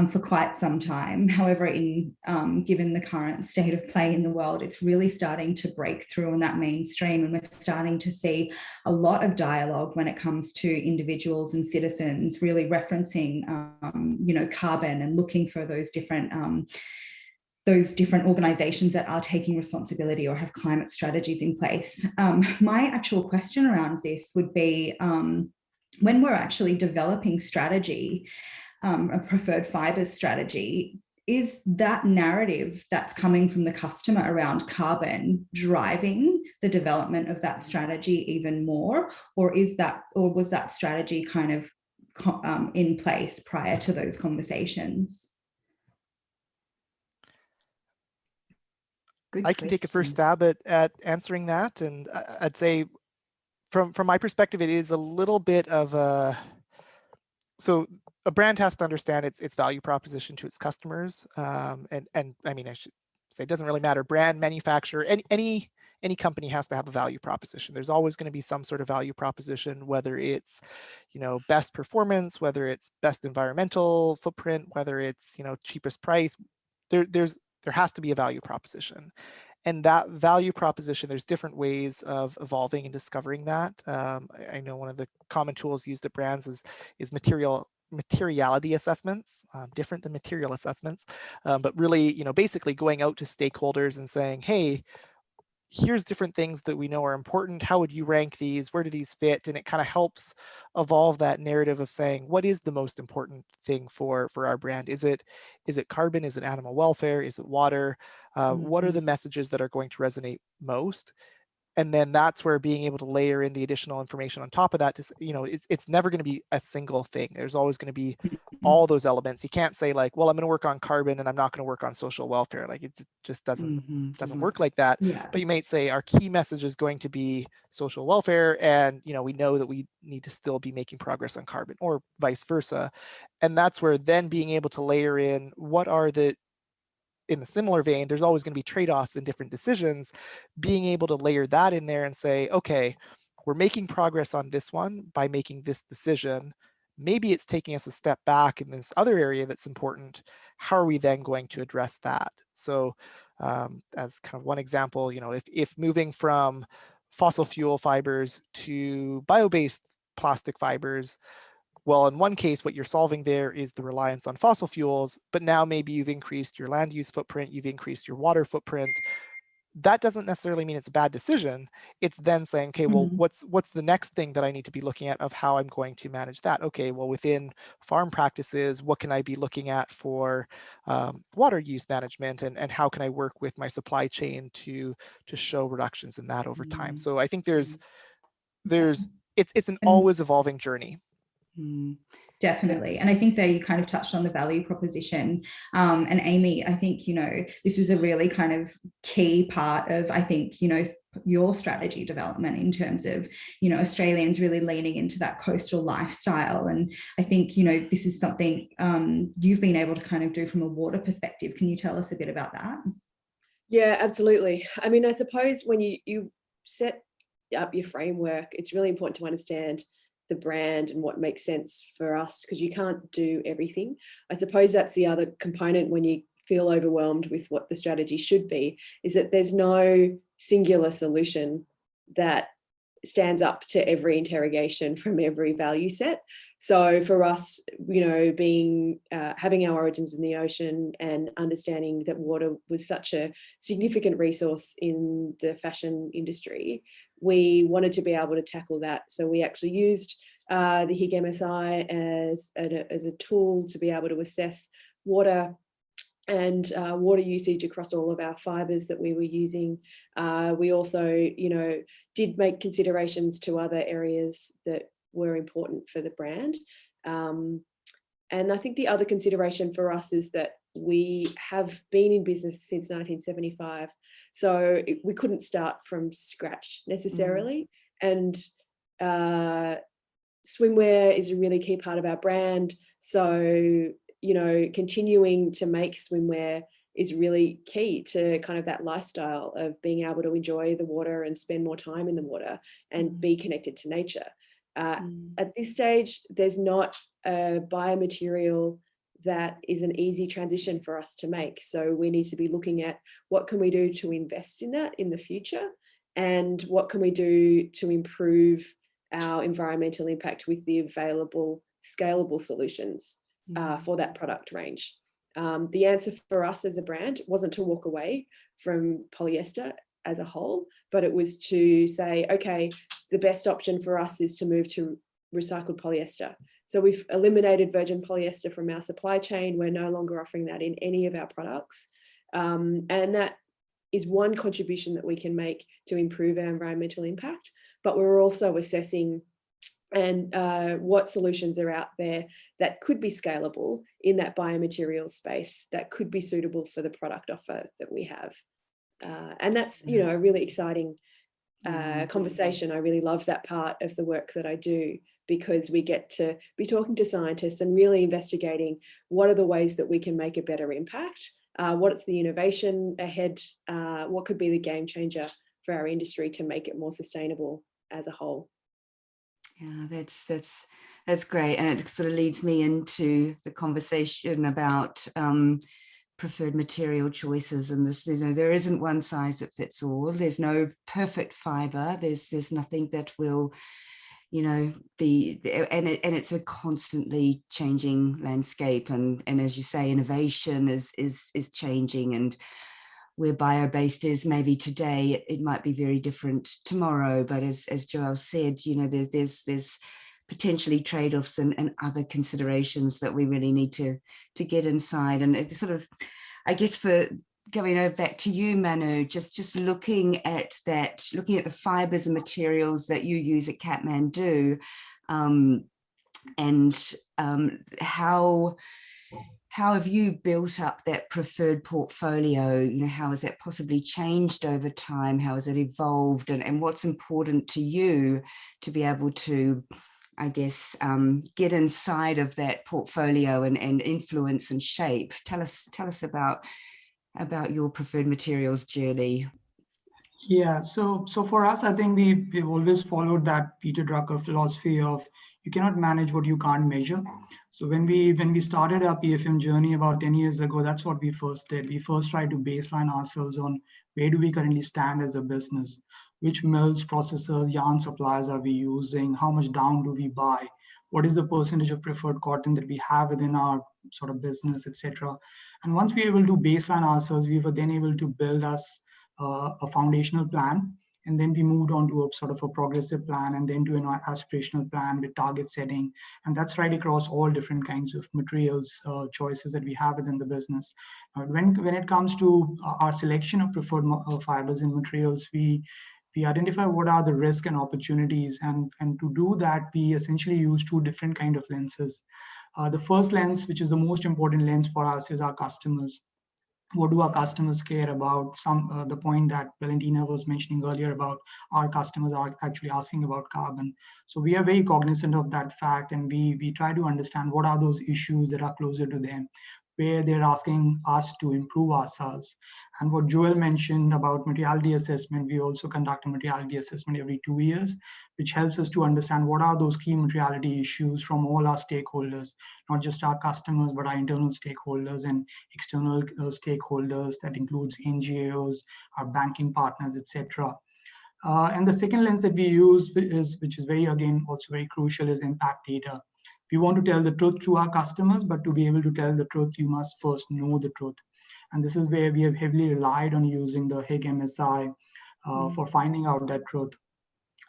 D: for quite some time. However, given the current state of play in the world, it's really starting to break through in that mainstream, and we're starting to see a lot of dialogue when it comes to individuals and citizens really referencing, you know, carbon and looking for those different organizations that are taking responsibility or have climate strategies in place. My actual question around this would be, when we're actually developing strategy, a preferred fibers strategy, is that narrative that's coming from the customer around carbon driving the development of that strategy even more, or was that strategy kind of in place prior to those conversations?
G: I can take a first stab at answering that, and I'd say from my perspective, it is a little bit of so a brand has to understand its value proposition to its customers, and I mean, I should say it doesn't really matter, brand, manufacturer, any company has to have a value proposition. There's always going to be some sort of value proposition, whether it's, you know, best performance, whether it's best environmental footprint, whether it's, you know, cheapest price. There has to be a value proposition. And that value proposition, there's different ways of evolving and discovering that. I know one of the common tools used at brands is materiality assessments, different than material assessments, but really, you know, basically going out to stakeholders and saying, hey, here's different things that we know are important. How would you rank these? Where do these fit? And it kind of helps evolve that narrative of saying, what is the most important thing for our brand? Is it carbon? Is it animal welfare? Is it water? What are the messages that are going to resonate most? And then that's where being able to layer in the additional information on top of that, to, you know, it's never going to be a single thing. There's always going to be all those elements. You can't say like, well, I'm going to work on carbon and I'm not going to work on social welfare. Like it just doesn't work like that.
D: Yeah.
G: But you might say our key message is going to be social welfare, and, you know, we know that we need to still be making progress on carbon, or vice versa. And that's where then being able to layer in what are the, in a similar vein, there's always going to be trade-offs in different decisions. Being able to layer that in there and say, okay, we're making progress on this one by making this decision. Maybe it's taking us a step back in this other area that's important. How are we then going to address that? So as kind of one example, you know, if moving from fossil fuel fibers to bio-based plastic fibers, well, in one case, what you're solving there is the reliance on fossil fuels, but now maybe you've increased your land use footprint, you've increased your water footprint. That doesn't necessarily mean it's a bad decision. It's then saying, okay, well, what's the next thing that I need to be looking at of how I'm going to manage that? Okay, well, within farm practices, what can I be looking at for water use management, and how can I work with my supply chain to show reductions in that over time? So I think it's an always evolving journey.
D: Definitely. And I think there you kind of touched on the value proposition. And Amy, I think, you know, this is a really kind of key part of, I think, you know, your strategy development in terms of, you know, Australians really leaning into that coastal lifestyle. And I think, you know, this is something you've been able to kind of do from a water perspective. Can you tell us a bit about that?
F: Yeah, absolutely. I mean, I suppose when you set up your framework, it's really important to understand the brand and what makes sense for us, because you can't do everything. I suppose that's the other component when you feel overwhelmed with what the strategy should be, is that there's no singular solution that stands up to every interrogation from every value set. So for us, you know, being having our origins in the ocean and understanding that water was such a significant resource in the fashion industry, we wanted to be able to tackle that. So we actually used the Higg MSI as a tool to be able to assess water and water usage across all of our fibers that we were using. We also, did make considerations to other areas that were important for the brand. And I think the other consideration for us is that we have been in business since 1975. So we couldn't start from scratch necessarily. And swimwear is a really key part of our brand. So, continuing to make swimwear is really key to kind of that lifestyle of being able to enjoy the water and spend more time in the water and be connected to nature. At this stage, there's not a biomaterial that is an easy transition for us to make. So we need to be looking at what can we do to invest in that in the future, and what can we do to improve our environmental impact with the available scalable solutions for that product range. The answer for us as a brand wasn't to walk away from polyester as a whole, but it was to say, okay, the best option for us is to move to recycled polyester. So we've eliminated virgin polyester from our supply chain. We're no longer offering that in any of our products. And that is one contribution that we can make to improve our environmental impact. But we're also assessing what solutions are out there that could be scalable in that biomaterial space that could be suitable for the product offer that we have. And that's, a really exciting conversation. I really love that part of the work that I do, because we get to be talking to scientists and really investigating what are the ways that we can make a better impact, what's the innovation ahead, what could be the game changer for our industry to make it more sustainable as a whole.
B: Yeah, that's great, and it sort of leads me into the conversation about preferred material choices. And this, there isn't one size that fits all. There's no perfect fiber. There's nothing that will, be, and it's a constantly changing landscape. And as you say, innovation is changing, and where bio-based is maybe today, it might be very different tomorrow. But as Joelle said, there's potentially trade-offs and other considerations that we really need to get inside. And it sort of, I guess, for going over back to you, Manu, just looking at the fibers and materials that you use at Kathmandu, and how have you built up that preferred portfolio? How has that possibly changed over time? How has it evolved? And what's important to you to be able to, I guess, get inside of that portfolio and influence and shape? Tell us about your preferred materials journey.
E: Yeah, so for us, I think we've always followed that Peter Drucker philosophy of you cannot manage what you can't measure. So when we started our PFM journey about 10 years ago, that's what we first did. We first tried to baseline ourselves on where do we currently stand as a business, which mills, processors, yarn suppliers are we using, how much down do we buy, what is the percentage of preferred cotton that we have within our sort of business, etc. And once we were able to baseline ourselves, we were then able to build us a foundational plan. And then we moved on to a sort of a progressive plan, and then to an aspirational plan with target setting. And that's right across all different kinds of materials choices that we have within the business. When it comes to our selection of preferred fibers and materials, we identify what are the risks and opportunities. And to do that, we essentially use two different kind of lenses. The first lens, which is the most important lens for us, is our customers. What do our customers care about? The point that Valentina was mentioning earlier about our customers are actually asking about carbon. So we are very cognizant of that fact, and we try to understand what are those issues that are closer to them, where they're asking us to improve ourselves. And what Joelle mentioned about materiality assessment, we also conduct a materiality assessment every 2 years, which helps us to understand what are those key materiality issues from all our stakeholders, not just our customers, but our internal stakeholders and external stakeholders. That includes NGOs, our banking partners, etc. And the second lens that we use which is very, again, also very crucial, is impact data. We want to tell the truth to our customers, but to be able to tell the truth, you must first know the truth. And this is where we have heavily relied on using the Higg MSI for finding out that truth.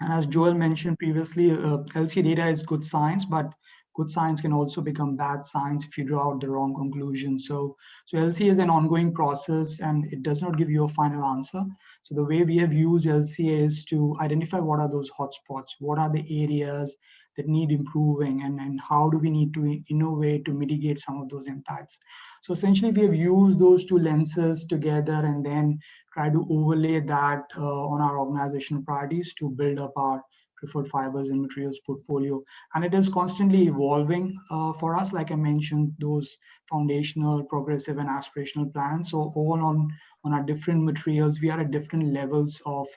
E: And as Joel mentioned previously, LC data is good science, but good science can also become bad science if you draw out the wrong conclusion. So LC is an ongoing process and it does not give you a final answer. So the way we have used LCA is to identify what are those hotspots, what are the areas that need improving, and how do we need to innovate to mitigate some of those impacts. So essentially we have used those two lenses together and then try to overlay that on our organizational priorities to build up our preferred fibers and materials portfolio. And it is constantly evolving for us, like I mentioned, those foundational, progressive, and aspirational plans. So all on our different materials, we are at different levels of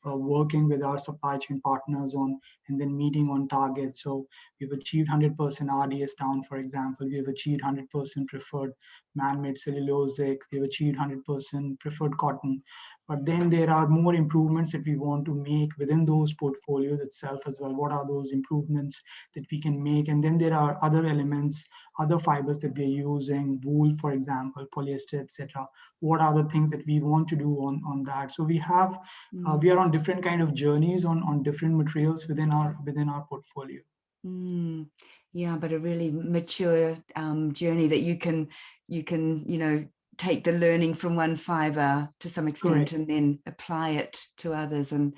E: working with our supply chain partners on and then meeting on target. So we've achieved 100% RDS down, for example. We have achieved 100% preferred man-made cellulosic. We've achieved 100% preferred cotton. But then there are more improvements that we want to make within those portfolios itself as well. What are those improvements that we can make? And then there are other elements, other fibers that we're using, wool, for example, polyester, etc. What are the things that we want to do on that? So we have, we are on different kind of journeys on different materials within our portfolio.
B: Yeah, but a really mature journey that you can take the learning from one fiber to some extent. Correct. And then apply it to others, and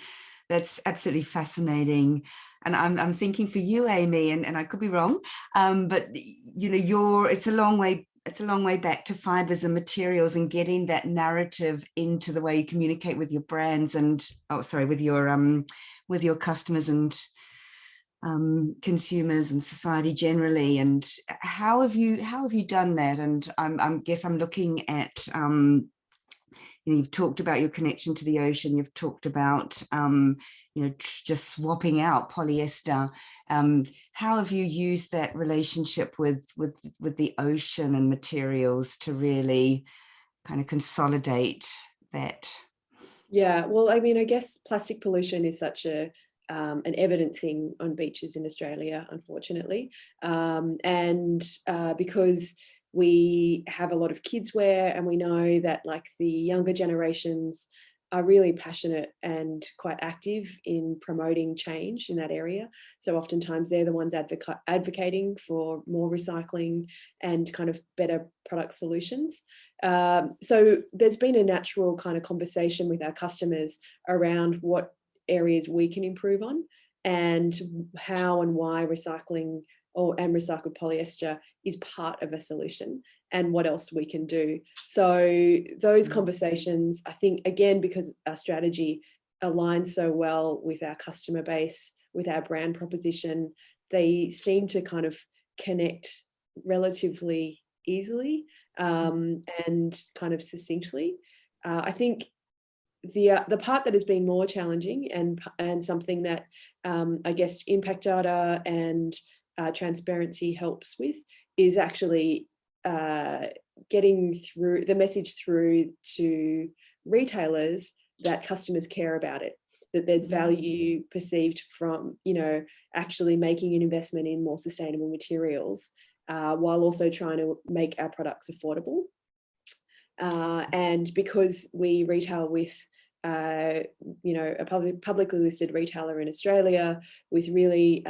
B: that's absolutely fascinating. And I'm thinking for you, Amy, and I could be wrong, but it's a long way back to fibers and materials and getting that narrative into the way you communicate with your brands and with your customers and consumers and society generally. And how have you done that? And I guess I'm looking at you've talked about your connection to the ocean. You've talked about just swapping out polyester. How have you used that relationship with the ocean and materials to really kind of consolidate that?
F: Yeah, well, I mean, I guess plastic pollution is such an evident thing on beaches in Australia, unfortunately. Because we have a lot of kids wear, and we know that like the younger generations are really passionate and quite active in promoting change in that area. So oftentimes they're the ones advocating for more recycling and kind of better product solutions. So there's been a natural kind of conversation with our customers around what areas we can improve on and how and why recycling and recycled polyester is part of a solution and what else we can do. So those conversations, I think, again, because our strategy aligns so well with our customer base, with our brand proposition, they seem to kind of connect relatively easily and kind of succinctly. I think the part that has been more challenging and something that I guess impact data and transparency helps with is actually getting through the message through to retailers that customers care about it, that there's value perceived from actually making an investment in more sustainable materials while also trying to make our products affordable. And because we retail with a publicly listed retailer in Australia with really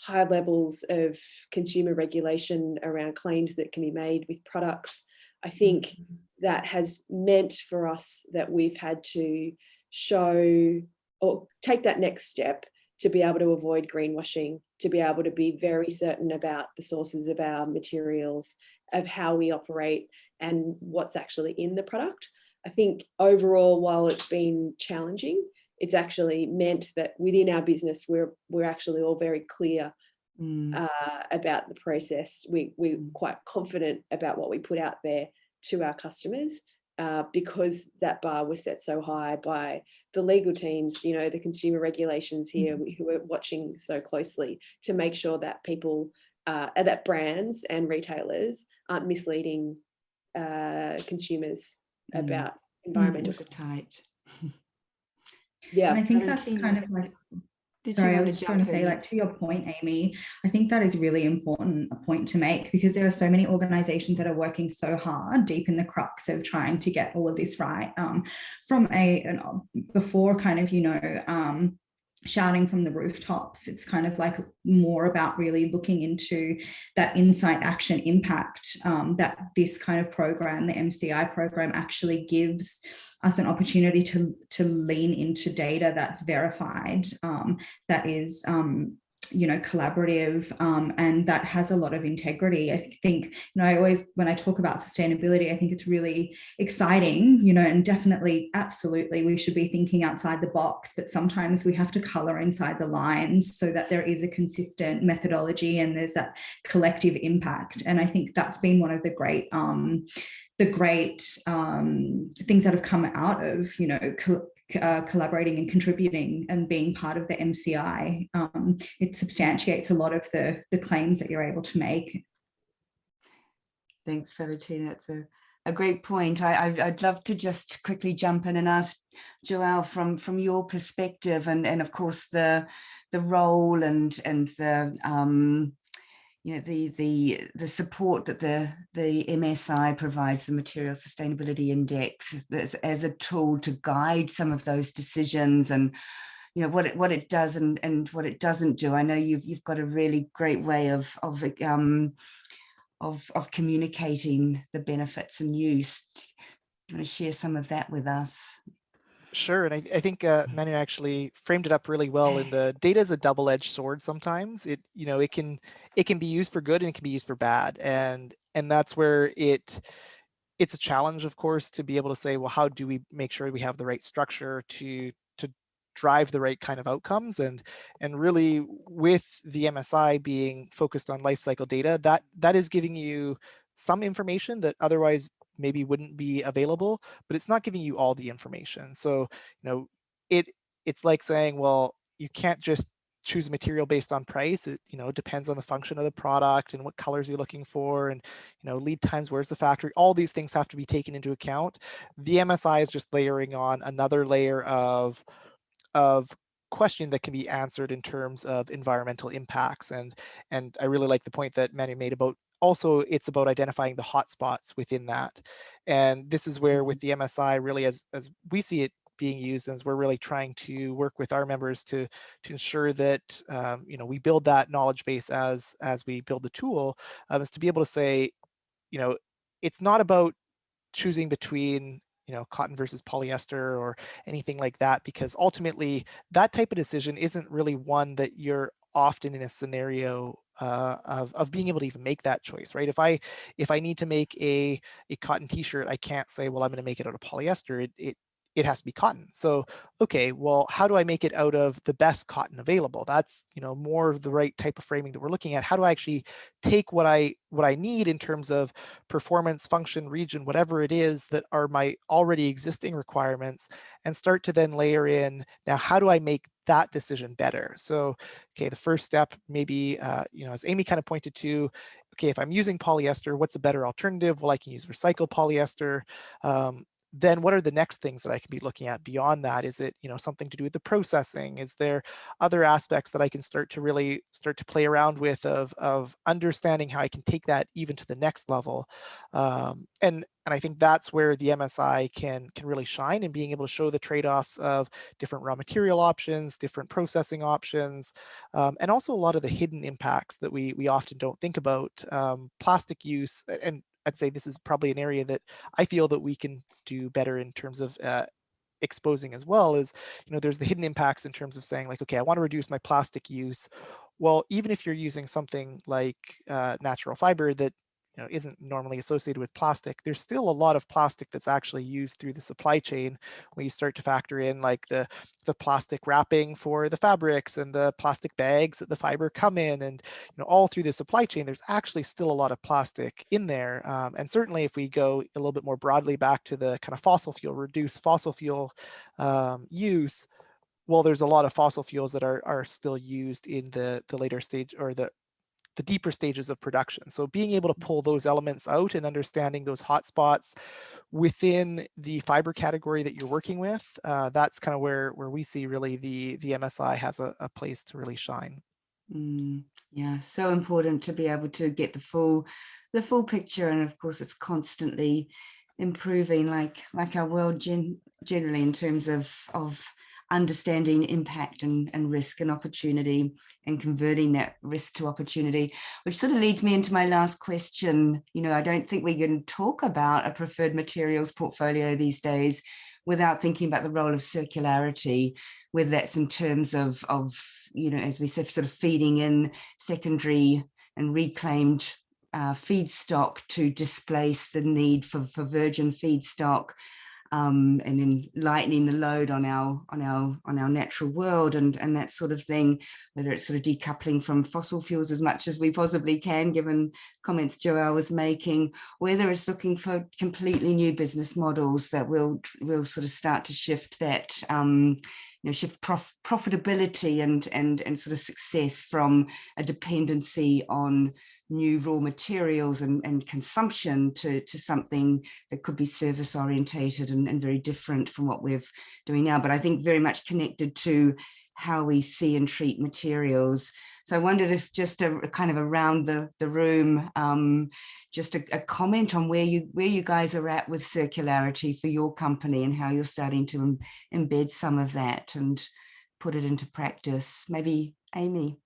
F: high levels of consumer regulation around claims that can be made with products, I think that has meant for us that we've had to show or take that next step to be able to avoid greenwashing, to be able to be very certain about the sources of our materials, of how we operate and what's actually in the product. I think overall, while it's been challenging, it's actually meant that within our business, we're actually all very clear about the process. We're quite confident about what we put out there to our customers because that bar was set so high by the legal teams, the consumer regulations here who are watching so closely to make sure that people, that brands and retailers aren't misleading consumers about environmental
B: tight.
F: Yeah,
D: and I think that's kind of like Sorry, I was just going to say, like, to your point, Amy, I think that is really important, a point to make, because there are so many organizations that are working so hard deep in the crux of trying to get all of this right, from before kind of, shouting from the rooftops. It's kind of like more about really looking into that insight, action, impact that this kind of program, the MCI program, actually gives us an opportunity to lean into data that's verified, that is collaborative, and that has a lot of integrity. I think, I always, when I talk about sustainability, I think it's really exciting, and definitely, absolutely, we should be thinking outside the box, but sometimes we have to color inside the lines so that there is a consistent methodology and there's that collective impact. And I think that's been one of the great things that have come out of, collaborating and contributing and being part of the MCI. It substantiates a lot of the claims that you're able to make.
B: Thanks, Valentina. It's a great point. I'd love to just quickly jump in and ask Joelle, from your perspective, and of course the role and the the support that the MSI provides, the Material Sustainability Index, as a tool to guide some of those decisions, and what it does and what it doesn't do. I know you've got a really great way of communicating the benefits and use. Do you want to share some of that with us?
G: Sure, and I think Manu actually framed it up really well. In the data is a double-edged sword. Sometimes it can be used for good and it can be used for bad, and that's where it's a challenge, of course, to be able to say, well, how do we make sure we have the right structure to drive the right kind of outcomes, and really, with the MSI being focused on life cycle data, that is giving you some information that otherwise maybe wouldn't be available, but it's not giving you all the information. So, it's like saying, well, you can't just choose a material based on price. It, depends on the function of the product and what colors you're looking for, and, lead times, where's the factory, all these things have to be taken into account. The MSI is just layering on another layer of question that can be answered in terms of environmental impacts. And I really like the point that Manu made about, also, it's about identifying the hotspots within that. And this is where, with the MSI, really, as we see it being used, as we're really trying to work with our members to ensure that we build that knowledge base as we build the tool, is to be able to say, it's not about choosing between cotton versus polyester or anything like that, because ultimately that type of decision isn't really one that you're often in a scenario of being able to even make that choice, right? If I need to make a cotton t-shirt, I can't say, well, I'm going to make it out of polyester. It has to be cotton. So, okay, well, how do I make it out of the best cotton available? That's, more of the right type of framing that we're looking at. How do I actually take what I need in terms of performance, function, region, whatever it is that are my already existing requirements, and start to then layer in, now, how do I make that decision better? So, okay, the first step, maybe, as Amy kind of pointed to, okay, if I'm using polyester, what's a better alternative? Well, I can use recycled polyester. Then what are the next things that I can be looking at beyond that? Is it, something to do with the processing? Is there other aspects that I can start to play around with of understanding how I can take that even to the next level? And I think that's where the MSI can really shine, in being able to show the trade-offs of different raw material options, different processing options, and also a lot of the hidden impacts that we often don't think about. Plastic use, and I'd say this is probably an area that I feel that we can do better in terms of exposing as well, is, there's the hidden impacts in terms of saying, like, okay, I want to reduce my plastic use. Well, even if you're using something like natural fiber that isn't normally associated with plastic, there's still a lot of plastic that's actually used through the supply chain, when you start to factor in, like, the plastic wrapping for the fabrics and the plastic bags that the fiber come in, and all through the supply chain, there's actually still a lot of plastic in there. And certainly, if we go a little bit more broadly back to the kind of fossil fuel, reduced fossil fuel use, well, there's a lot of fossil fuels that are still used in the later stage, or the the deeper stages of production. So being able to pull those elements out and understanding those hotspots within the fiber category that you're working with, that's kind of where we see really the MSI has a place to really shine.
B: Yeah, so important to be able to get the full picture, and of course it's constantly improving, like our world generally, in terms of understanding impact and risk and opportunity, and converting that risk to opportunity, which sort of leads me into my last question. You know, I don't think we can talk about a preferred materials portfolio these days without thinking about the role of circularity, whether that's in terms of you know, as we said, sort of feeding in secondary and reclaimed feedstock to displace the need for virgin feedstock, and then lightening the load on our natural world and that sort of thing, whether it's sort of decoupling from fossil fuels as much as we possibly can, given comments Joelle was making, whether it's looking for completely new business models that will sort of start to shift that, you know, shift profitability and sort of success from a dependency on new raw materials and consumption to something that could be service orientated and very different from what we're doing now, but I think very much connected to how we see and treat materials. So I wondered if just a kind of around the room, just a comment on where you guys are at with circularity for your company and how you're starting to embed some of that and put it into practice. Maybe Amy,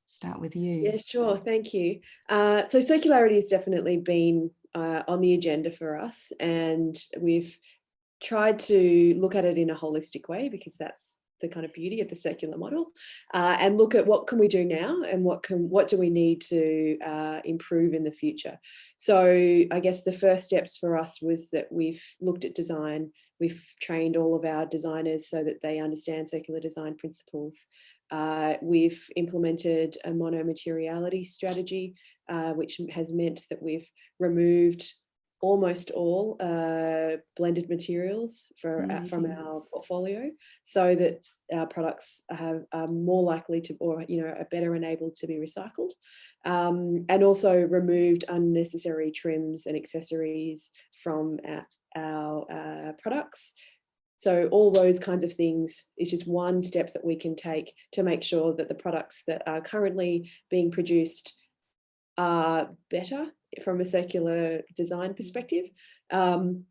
B: start with you.
F: Yeah, sure. Thank you. So circularity has definitely been on the agenda for us, and we've tried to look at it in a holistic way, because that's the kind of beauty of the circular model, and look at what can we do now and what do we need to improve in the future. So I guess the first steps for us was that we've looked at design. We've trained all of our designers so that they understand circular design principles. We've implemented a monomateriality strategy, which has meant that we've removed almost all blended materials from our portfolio, so that our products are more likely to, or you know, are better enabled to be recycled, and also removed unnecessary trims and accessories from our products. So all those kinds of things is just one step that we can take to make sure that the products that are currently being produced are better from a circular design perspective. And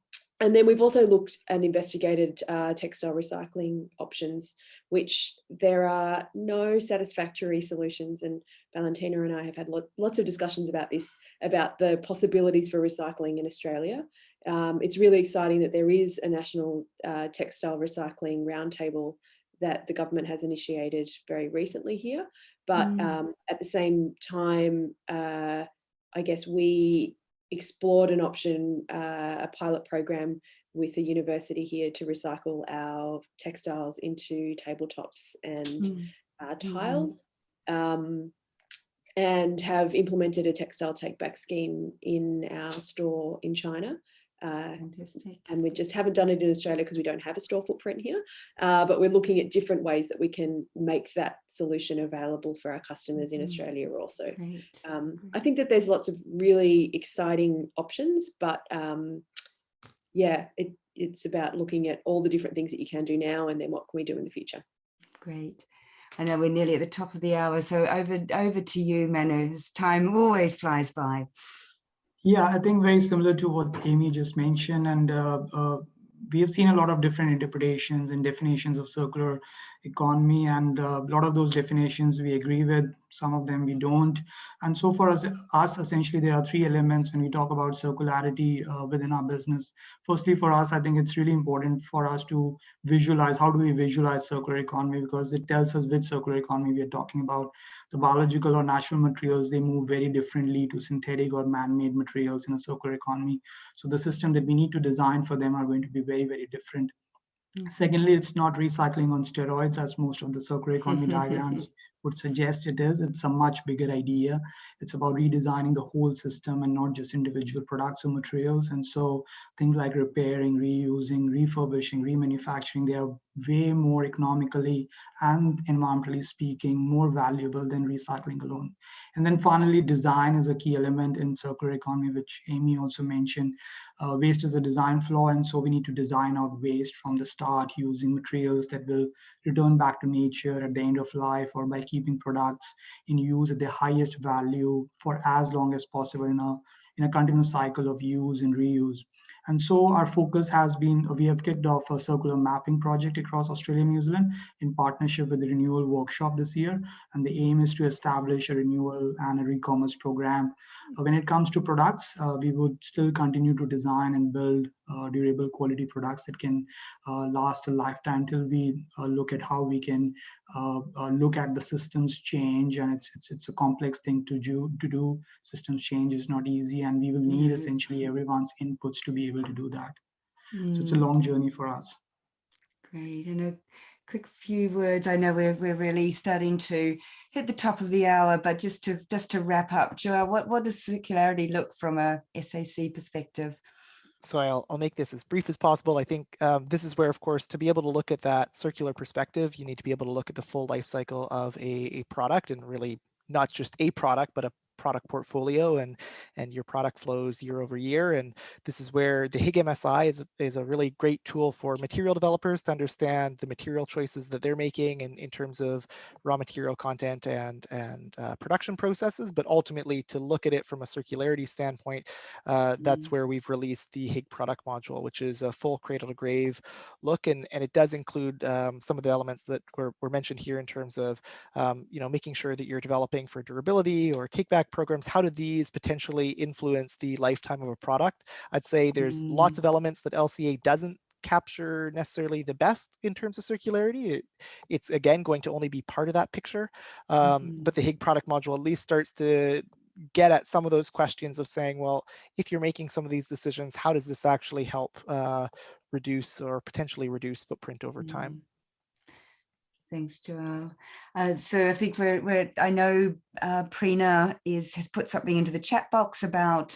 F: then we've also looked and investigated textile recycling options, which there are no satisfactory solutions. And Valentina and I have had lots of discussions about this, about the possibilities for recycling in Australia. It's really exciting that there is a national textile recycling roundtable that the government has initiated very recently here. But at the same time, I guess we explored an option, a pilot program with a university here to recycle our textiles into tabletops and tiles, and have implemented a textile take-back scheme in our store in China.
B: Fantastic.
F: And we just haven't done it in Australia because we don't have a store footprint here, but we're looking at different ways that we can make that solution available for our customers in Australia also. I think that there's lots of really exciting options, but yeah, it's about looking at all the different things that you can do now, and then what can we do in the future.
B: Great. I know we're nearly at the top of the hour, so over to you, Manu. As time always flies by.
E: Yeah, I think very similar to what Amy just mentioned, and we have seen a lot of different interpretations and definitions of circular economy, and a lot of those definitions we agree with, some of them we don't. And so for us essentially, there are three elements when we talk about circularity within our business. Firstly, for us, I think it's really important for us to visualize, how do we visualize circular economy, because it tells us which circular economy we are talking about. The biological or natural materials, they move very differently to synthetic or man-made materials in a circular economy. So the system that we need to design for them are going to be very, very different. Secondly, it's not recycling on steroids, as most of the circular economy diagrams would suggest it is. It's a much bigger idea. It's about redesigning the whole system and not just individual products or materials. And so things like repairing, reusing, refurbishing, remanufacturing, they are way more economically and environmentally speaking more valuable than recycling alone. And then finally, design is a key element in circular economy, which Amy also mentioned. Waste is a design flaw, and so we need to design out waste from the start using materials that will return back to nature at the end of life, or by keeping products in use at their highest value for as long as possible in a continuous cycle of use and reuse. And so our focus has been, we have kicked off a circular mapping project across Australia and New Zealand in partnership with the Renewal Workshop this year. And the aim is to establish a renewal and a re-commerce program. When it comes to products, we would still continue to design and build durable quality products that can last a lifetime till we look at how we can look at the systems change. And it's a complex thing to do. Systems change is not easy, and we will need essentially everyone's inputs to be able to do that. So it's a long journey for us.
B: Great. And a quick few words. I know we're really starting to hit the top of the hour, but just to wrap up, Joel, what does circularity look from a SAC perspective?
G: So I'll make this as brief as possible. I think this is where, of course, to be able to look at that circular perspective, you need to be able to look at the full life cycle of a product, and really not just a product, but a product portfolio and your product flows year over year. And this is where the HIG MSI is a really great tool for material developers to understand the material choices that they're making in terms of raw material content and production processes, but ultimately to look at it from a circularity standpoint. That's where we've released the HIG product module, which is a full cradle to grave look, and it does include some of the elements that were mentioned here in terms of making sure that you're developing for durability or take back programs. How do these potentially influence the lifetime of a product? I'd say there's lots of elements that LCA doesn't capture necessarily the best in terms of circularity. It's again going to only be part of that picture, but the HIG product module at least starts to get at some of those questions of saying, well, if you're making some of these decisions, how does this actually help reduce or potentially reduce footprint over time?
B: Thanks, Joel. So I think I know Prina has put something into the chat box about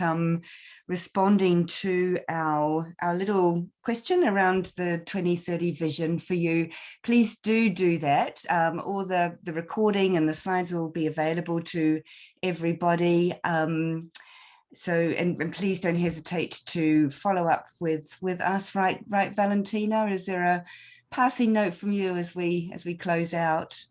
B: responding to our little question around the 2030 vision for you. Please do that. All the recording and the slides will be available to everybody. So and please don't hesitate to follow up with us, right, Valentina? Is there a passing note from you as we close out?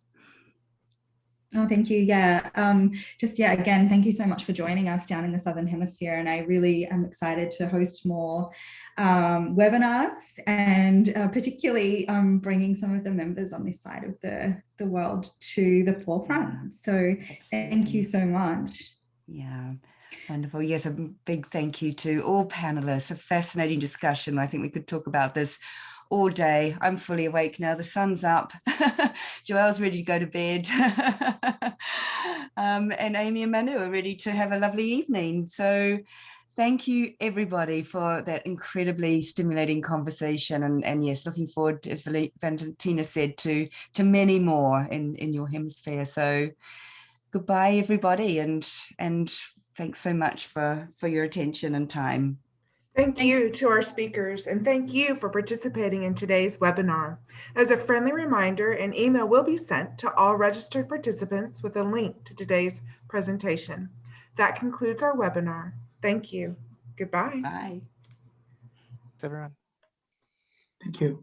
D: Oh, thank you. Yeah. Again, thank you so much for joining us down in the Southern Hemisphere. And I really am excited to host more webinars, and particularly bringing some of the members on this side of the world to the forefront. So thank you so much.
B: Yeah. Wonderful. Yes, a big thank you to all panelists. A fascinating discussion. I think we could talk about this all day. I'm fully awake now. The sun's up. Joelle's ready to go to bed. And Amy and Manu are ready to have a lovely evening. So thank you, everybody, for that incredibly stimulating conversation. And yes, looking forward, as Valentina said, to many more in your hemisphere. So goodbye, everybody. And thanks so much for your attention and time.
A: Thank you to our speakers, and thank you for participating in today's webinar. As a friendly reminder, an email will be sent to all registered participants with a link to today's presentation. That concludes our webinar. Thank you. Goodbye.
B: Bye.
G: Thanks, everyone.
E: Thank you.